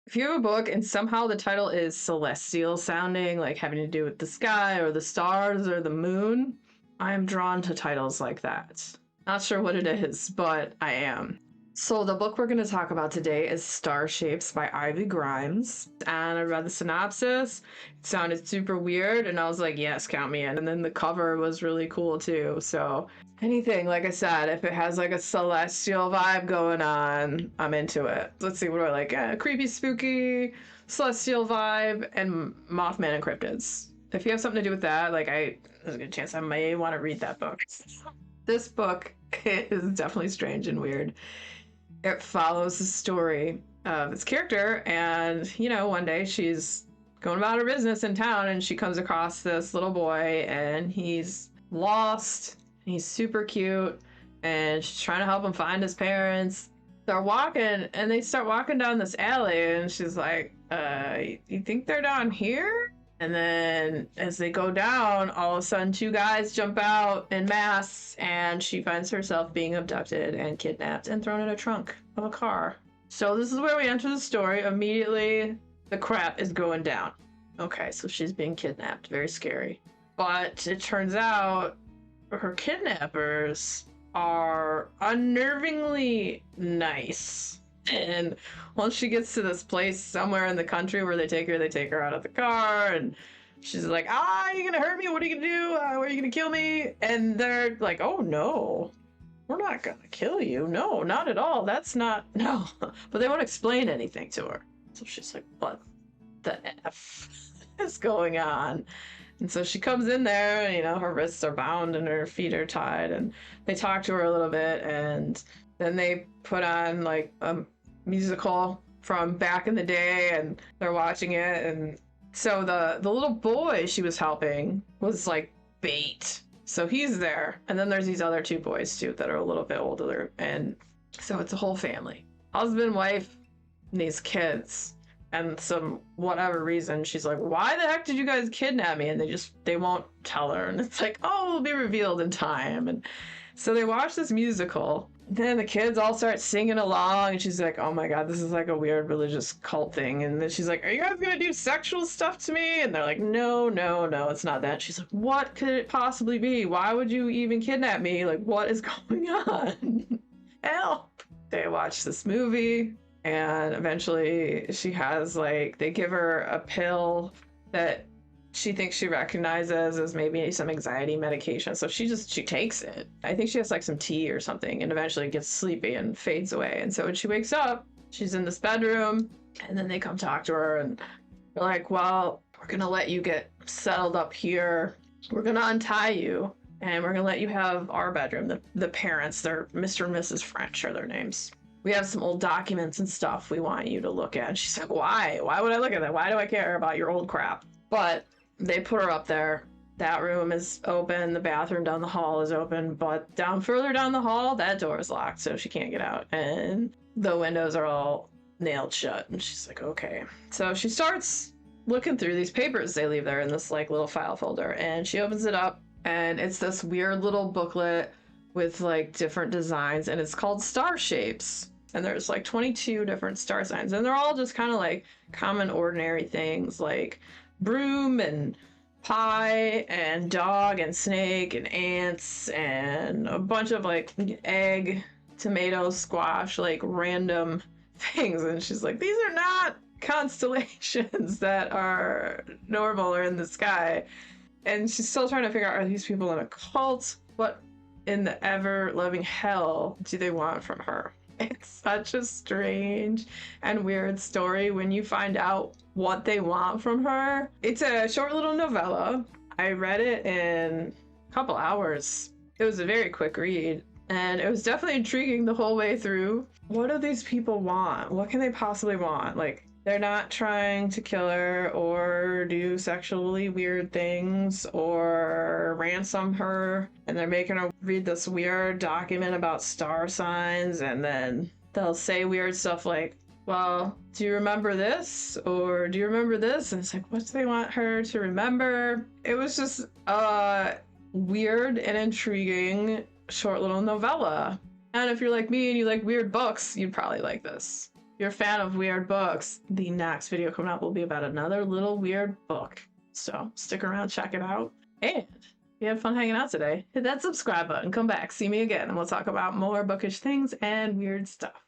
If you have a book and somehow the title is celestial sounding, like having to do with the sky or the stars or the moon, I am drawn to titles like that. Not sure what it is, but I am. So the book we're going to talk about today is Star Shapes by Ivy Grimes. And I read the synopsis. It sounded super weird and I was like, yes, count me in. And then the cover was really cool too. So anything, like I said, if it has like a celestial vibe going on, I'm into it. Let's see, what do I like? Creepy, spooky, celestial vibe, and Mothman and cryptids. If you have something to do with that, there's a good chance I may want to read that book. This book is definitely strange and weird. It follows the story of its character, and one day she's going about her business in town and she comes across this little boy and he's lost. He's super cute and she's trying to help him find his parents. They're walking and they start walking down this alley and she's like, you think they're down here? And then as they go down, all of a sudden 2 guys jump out en masse and she finds herself being abducted and kidnapped and thrown in a trunk of a car. So this is where we enter the story. Immediately, the crap is going down. Okay, so she's being kidnapped. Very scary. But it turns out her kidnappers are unnervingly nice. And once she gets to this place somewhere in the country where they take her out of the car and she's like, you're gonna hurt me? What are you gonna do? Are you gonna kill me? And they're like, oh no, we're not gonna kill you. No, not at all. That's not, no. But they won't explain anything to her. So she's like, what the F is going on? And so she comes in there and, her wrists are bound and her feet are tied and they talk to her a little bit and then they put on like a musical from back in the day and they're watching it. And so the little boy she was helping was like bait. So he's there. And then there's these other 2 boys too that are a little bit older. And so it's a whole family. Husband, wife, and these kids. And some whatever reason, she's like, why the heck did you guys kidnap me? And they won't tell her. And it's like, oh, it'll be revealed in time. And so they watch this musical. Then the kids all start singing along. And she's like, oh my God, this is like a weird religious cult thing. And then she's like, are you guys going to do sexual stuff to me? And they're like, no, it's not that. She's like, what could it possibly be? Why would you even kidnap me? Like, what is going on? Help. They watch this movie. And eventually she has they give her a pill that she thinks she recognizes as maybe some anxiety medication. So she takes it. I think she has some tea or something and eventually gets sleepy and fades away. And so when she wakes up, she's in this bedroom and then they come talk to her and they're like, well, we're going to let you get settled up here. We're going to untie you and we're going to let you have our bedroom. The parents, they're Mr. and Mrs. French are their names. We have some old documents and stuff we want you to look at. And she's like, why? Why would I look at that? Why do I care about your old crap? But they put her up there. That room is open. The bathroom down the hall is open. But further down the hall, that door is locked, so she can't get out. And the windows are all nailed shut. And she's like, okay. So she starts looking through these papers they leave there in this little file folder. And she opens it up. And it's this weird little booklet with different designs. And it's called Star Shapes. And there's 22 different star signs. And they're all just kind of common, ordinary things like broom and pie and dog and snake and ants and a bunch of egg, tomato, squash, random things. And she's like, these are not constellations that are normal or in the sky. And she's still trying to figure out, are these people in a cult? What in the ever-loving hell do they want from her? It's such a strange and weird story when you find out what they want from her. It's a short little novella. I read it in a couple hours. It was a very quick read, and it was definitely intriguing the whole way through. What do these people want? What can they possibly want? They're not trying to kill her or do sexually weird things or ransom her. And they're making her read this weird document about star signs. And then they'll say weird stuff like, well, do you remember this? Or do you remember this? And it's like, what do they want her to remember? It was just a weird and intriguing short little novella. And if you're like me and you like weird books, you'd probably like this. you're a fan of weird books, the next video coming up will be about another little weird book. So stick around, check it out. And if you had fun hanging out today, hit that subscribe button, come back, see me again, and we'll talk about more bookish things and weird stuff.